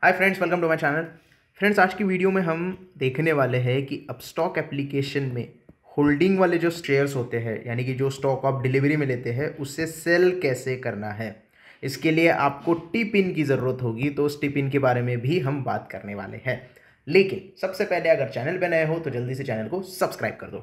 Hi friends, welcome to my channel. Friends, आज की video में हम देखने वाले हैं कि अपस्टॉक एप्लीकेशन में होल्डिंग वाले जो शेयर्स होते हैं, यानी कि जो स्टॉक आप डिलीवरी में लेते हैं, उससे सेल कैसे करना है। इसके लिए आपको टी पिन की ज़रूरत होगी, तो उस टी पिन के बारे में भी हम बात करने वाले हैं। लेकिन सबसे पहले अगर चैनल पर नए हो तो जल्दी से चैनल को सब्सक्राइब कर दो।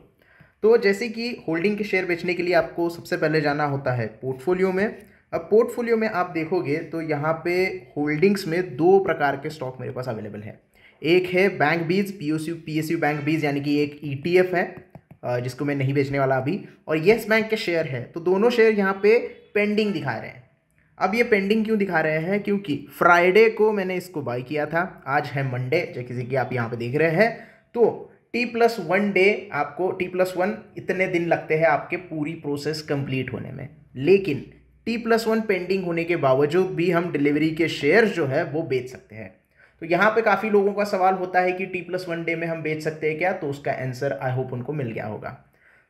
तो जैसे कि होल्डिंग के शेयर बेचने के लिए आपको सबसे पहले जाना होता है पोर्टफोलियो में। अब पोर्टफोलियो में आप देखोगे तो यहाँ पे होल्डिंग्स में दो प्रकार के स्टॉक मेरे पास अवेलेबल है। एक है बैंक बीज, पीएसयू बैंक बीज, यानी कि एक ईटीएफ है जिसको मैं नहीं बेचने वाला अभी, और येस बैंक के शेयर है। तो दोनों शेयर यहाँ पे पेंडिंग दिखा रहे हैं। अब ये पेंडिंग क्यों दिखा रहे हैं? क्योंकि फ्राइडे को मैंने इसको बाय किया था, आज है मंडे जैसे कि आप यहाँ पे देख रहे हैं। तो T+1 डे, आपको T+1 इतने दिन लगते हैं आपके पूरी प्रोसेस कंप्लीट होने में। लेकिन T+1 पेंडिंग होने के बावजूद भी हम डिलीवरी के शेयर्स जो है वो बेच सकते हैं। तो यहाँ पे काफ़ी लोगों का सवाल होता है कि T+1 डे में हम बेच सकते हैं क्या? तो उसका आंसर आई होप उनको मिल गया होगा।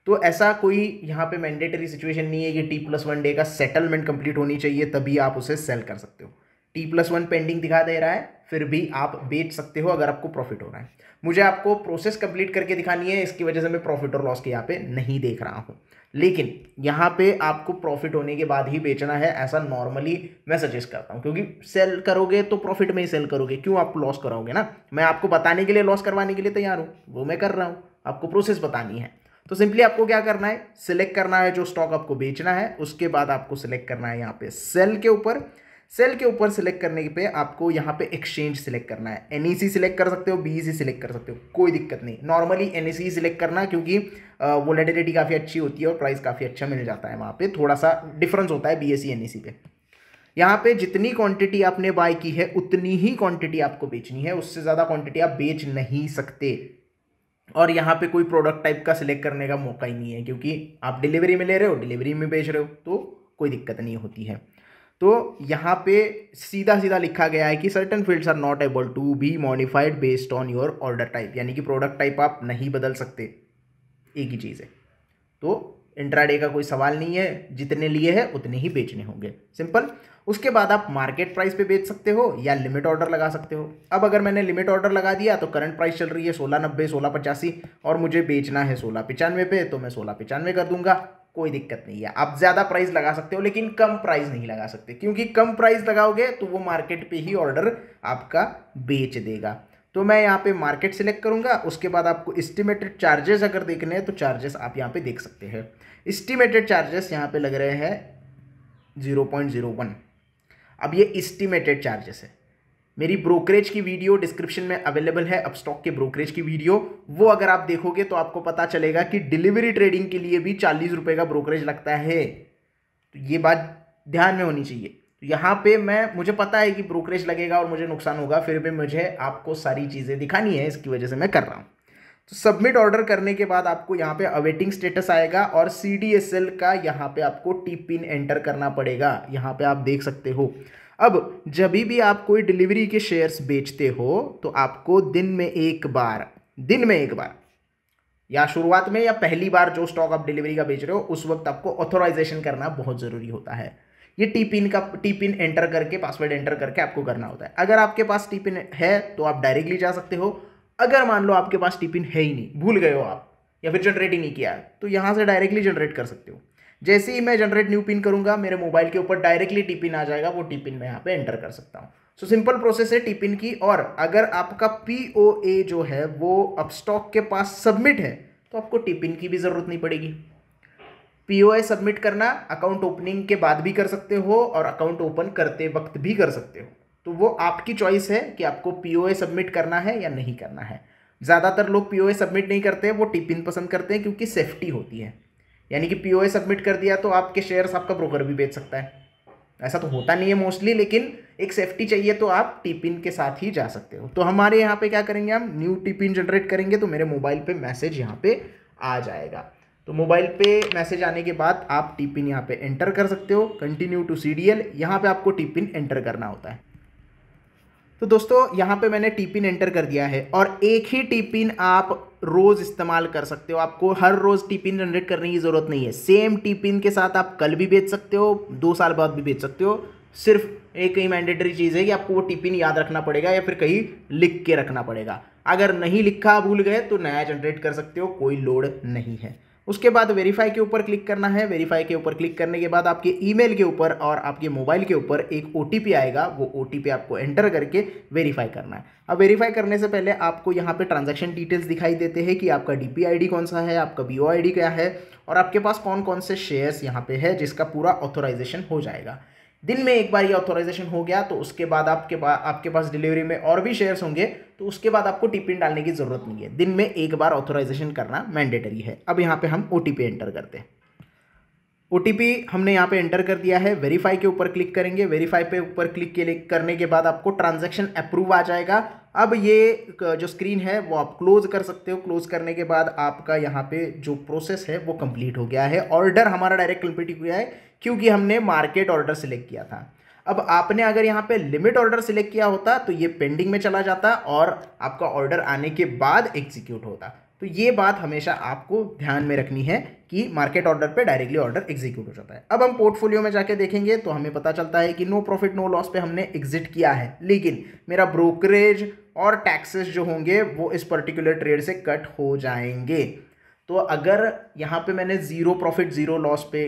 तो ऐसा कोई यहाँ पे मैंडेटरी सिचुएशन नहीं है कि T+1 डे का सेटलमेंट कंप्लीट होनी चाहिए तभी आप उसे सेल कर सकते हो। T+1 पेंडिंग दिखा दे रहा है, फिर भी आप बेच सकते हो अगर आपको प्रॉफिट हो रहा है। मुझे आपको प्रोसेस कंप्लीट करके दिखानी है, इसकी वजह से मैं प्रॉफिट और लॉस के यहाँ पे नहीं देख रहा हूँ। लेकिन यहाँ पे आपको प्रॉफिट होने के बाद ही बेचना है, ऐसा नॉर्मली मैं सजेस्ट करता हूँ, क्योंकि सेल करोगे तो प्रॉफिट में ही सेल करोगे, क्यों आप लॉस कराओगे ना। मैं आपको बताने के लिए लॉस करवाने के लिए तैयार हूँ, वो मैं कर रहा हूँ, आपको प्रोसेस बतानी है। तो सिंपली आपको क्या करना है, सिलेक्ट करना है जो स्टॉक आपको बेचना है, उसके बाद आपको सिलेक्ट करना है यहाँ पे सेल के ऊपर। सेल के ऊपर सिलेक्ट करने पे आपको यहाँ पे एक्सचेंज सिलेक्ट करना है। एनईसी सिलेक्ट कर सकते हो, बीईसी सिलेक्ट कर सकते हो, कोई दिक्कत नहीं। नॉर्मली एनईसी सिलेक्ट करना, क्योंकि वोलेटिलिटी काफ़ी अच्छी होती है और प्राइस काफ़ी अच्छा मिल जाता है। वहाँ पे थोड़ा सा डिफरेंस होता है बीएसई एनईसी पे। यहाँ पे जितनी क्वांटिटी आपने बाय की है उतनी ही क्वांटिटी आपको बेचनी है, उससे ज़्यादा क्वांटिटी आप बेच नहीं सकते। और यहाँ पे कोई प्रोडक्ट टाइप का सिलेक्ट करने का मौका ही नहीं है, क्योंकि आप डिलीवरी में ले रहे हो, डिलीवरी में बेच रहे हो, तो कोई दिक्कत नहीं होती है। तो यहाँ पे सीधा सीधा लिखा गया है कि certain fields are not able to be modified based on your order type, यानी कि प्रोडक्ट टाइप आप नहीं बदल सकते, एक ही चीज़ है। तो इंट्राडे का कोई सवाल नहीं है, जितने लिए हैं उतने ही बेचने होंगे, सिंपल। उसके बाद आप मार्केट प्राइस पे बेच सकते हो या लिमिट ऑर्डर लगा सकते हो। अब अगर मैंने लिमिट ऑर्डर लगा दिया तो करंट प्राइस चल रही है 1690, 1685 और मुझे बेचना है 1695 पे, तो मैं 1695 कर दूंगा, कोई दिक्कत नहीं है। आप ज़्यादा प्राइस लगा सकते हो लेकिन कम प्राइस नहीं लगा सकते, क्योंकि कम प्राइस लगाओगे तो वो मार्केट पे ही ऑर्डर आपका बेच देगा। तो मैं यहाँ पे मार्केट सिलेक्ट करूँगा। उसके बाद आपको एस्टिमेटेड चार्जेस अगर देखने हैं तो चार्जेस आप यहाँ पे देख सकते हैं। एस्टिमेटेड चार्जेस यहाँ पे लग रहे हैं 0.01। अब ये एस्टिमेटेड चार्जेस है। मेरी ब्रोकरेज की वीडियो डिस्क्रिप्शन में अवेलेबल है, अपस्टॉक के ब्रोकरेज की वीडियो, वो अगर आप देखोगे तो आपको पता चलेगा कि डिलीवरी ट्रेडिंग के लिए भी 40 रुपये का ब्रोकरेज लगता है। तो ये बात ध्यान में होनी चाहिए। तो यहाँ पे मुझे पता है कि ब्रोकरेज लगेगा और मुझे नुकसान होगा, फिर भी मुझे आपको सारी चीज़ें दिखानी है, इसकी वजह से मैं कर रहा हूँ। तो सबमिट ऑर्डर करने के बाद आपको यहाँ पे अवेटिंग स्टेटस आएगा और CDSL का यहाँ पे आपको टी पिन एंटर करना पड़ेगा। यहाँ पे आप देख सकते हो। अब जब भी आप कोई डिलीवरी के शेयर्स बेचते हो तो आपको दिन में एक बार या शुरुआत में या पहली बार जो स्टॉक आप डिलीवरी का बेच रहे हो उस वक्त आपको ऑथोराइजेशन करना बहुत ज़रूरी होता है। ये टी पिन एंटर करके, पासवर्ड एंटर करके आपको करना होता है। अगर आपके पास टी पिन है तो आप डायरेक्टली जा सकते हो। अगर मान लो आपके पास टी पिन है ही नहीं, भूल गए हो आप, या फिर जनरेट ही नहीं किया, तो यहाँ से डायरेक्टली जनरेट कर सकते हो। जैसे ही मैं जनरेट न्यू पिन करूंगा, मेरे मोबाइल के ऊपर डायरेक्टली टी पिन आ जाएगा, वो टी पिन मैं यहाँ पे एंटर कर सकता हूँ। सो सिंपल प्रोसेस है टी पिन की। और अगर आपका POA जो है वो अपस्टॉक के पास सबमिट है तो आपको टी पिन की भी ज़रूरत नहीं पड़ेगी। POA सबमिट करना अकाउंट ओपनिंग के बाद भी कर सकते हो और अकाउंट ओपन करते वक्त भी कर सकते हो। तो वो आपकी चॉइस है कि आपको POA सबमिट करना है या नहीं करना है। ज़्यादातर लोग POA सबमिट नहीं करते, वो टी पिन पसंद करते हैं, क्योंकि सेफ्टी होती है। यानी कि POA सबमिट कर दिया तो आपके शेयर्स आपका ब्रोकर भी बेच सकता है। ऐसा तो होता नहीं है मोस्टली, लेकिन एक सेफ्टी चाहिए तो आप टी पिन के साथ ही जा सकते हो। तो हमारे यहाँ पे क्या करेंगे, हम न्यू टी पिन जनरेट करेंगे तो मेरे मोबाइल पे मैसेज यहाँ पे आ जाएगा। तो मोबाइल पे मैसेज आने के बाद आप टी पिन यहाँ पे एंटर कर सकते हो। कंटिन्यू टू CDL, यहाँ पे आपको टी पिन एंटर करना होता है। तो दोस्तों यहाँ पे मैंने टी पिन एंटर कर दिया है और एक ही टी पिन आप रोज़ इस्तेमाल कर सकते हो। आपको हर रोज़ टी पिन जनरेट करने की ज़रूरत नहीं है। सेम टी पिन के साथ आप कल भी बेच सकते हो, 2 साल बाद भी बेच सकते हो, सिर्फ एक ही मैंडेटरी चीज़ है कि आपको वो टिपिन याद रखना पड़ेगा या फिर कहीं लिख के रखना पड़ेगा। अगर नहीं लिखा, भूल गए, तो नया जनरेट कर सकते हो, कोई लोड नहीं है। उसके बाद वेरीफाई के ऊपर क्लिक करना है। वेरीफाई के ऊपर क्लिक करने के बाद आपके ईमेल के ऊपर और आपके मोबाइल के ऊपर एक ओटीपी आएगा, वो ओटीपी आपको एंटर करके वेरीफाई करना है। अब वेरीफाई करने से पहले आपको यहाँ पे ट्रांजैक्शन डिटेल्स दिखाई देते हैं कि आपका डीपीआईडी कौन सा है, आपका बीओआईडी क्या है और आपके पास कौन कौन से शेयर्स यहाँ पे है, जिसका पूरा ऑथोराइजेशन हो जाएगा। दिन में एक बार ये ऑथोराइजेशन हो गया तो उसके बाद आपके पास डिलीवरी में और भी शेयर्स होंगे, तो उसके बाद आपको टिपिन डालने की जरूरत नहीं है। दिन में एक बार ऑथोराइजेशन करना मैंडेटरी है। अब यहाँ पे हम ओटीपी एंटर करते हैं। ओटीपी हमने यहाँ पे एंटर कर दिया है। वेरीफाई के ऊपर क्लिक करेंगे। वेरीफाई पे ऊपर क्लिक करने के बाद आपको ट्रांजैक्शन अप्रूव आ जाएगा। अब ये जो स्क्रीन है वो आप क्लोज कर सकते हो। क्लोज करने के बाद आपका यहाँ पे जो प्रोसेस है वो कंप्लीट हो गया है। ऑर्डर हमारा डायरेक्ट कंप्लीट हुआ है क्योंकि हमने मार्केट ऑर्डर सिलेक्ट किया था। अब आपने अगर यहाँ पे लिमिट ऑर्डर सिलेक्ट किया होता तो ये पेंडिंग में चला जाता और आपका ऑर्डर आने के बाद एग्जीक्यूट होता। तो ये बात हमेशा आपको ध्यान में रखनी है कि मार्केट ऑर्डर पे डायरेक्टली ऑर्डर एग्जीक्यूट हो जाता है। अब हम पोर्टफोलियो में जाके देखेंगे तो हमें पता चलता है कि नो प्रॉफिट नो लॉस पे हमने एग्जिट किया है, लेकिन मेरा ब्रोकरेज और टैक्सेस जो होंगे वो इस पर्टिकुलर ट्रेड से कट हो जाएंगे। तो अगर यहाँ पे मैंने जीरो प्रॉफिट जीरो लॉस पे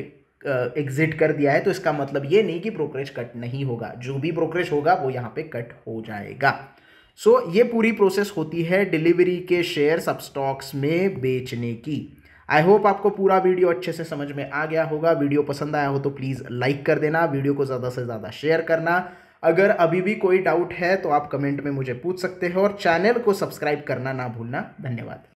एग्जिट कर दिया है तो इसका मतलब ये नहीं कि ब्रोकरेज कट नहीं होगा, जो भी ब्रोकरेज होगा वो यहाँ पे कट हो जाएगा। ये पूरी प्रोसेस होती है डिलीवरी के शेयर सब स्टॉक्स में बेचने की। आई होप आपको पूरा वीडियो अच्छे से समझ में आ गया होगा। वीडियो पसंद आया हो तो प्लीज़ लाइक कर देना, वीडियो को ज़्यादा से ज़्यादा शेयर करना। अगर अभी भी कोई डाउट है तो आप कमेंट में मुझे पूछ सकते हो और चैनल को सब्सक्राइब करना ना भूलना। धन्यवाद।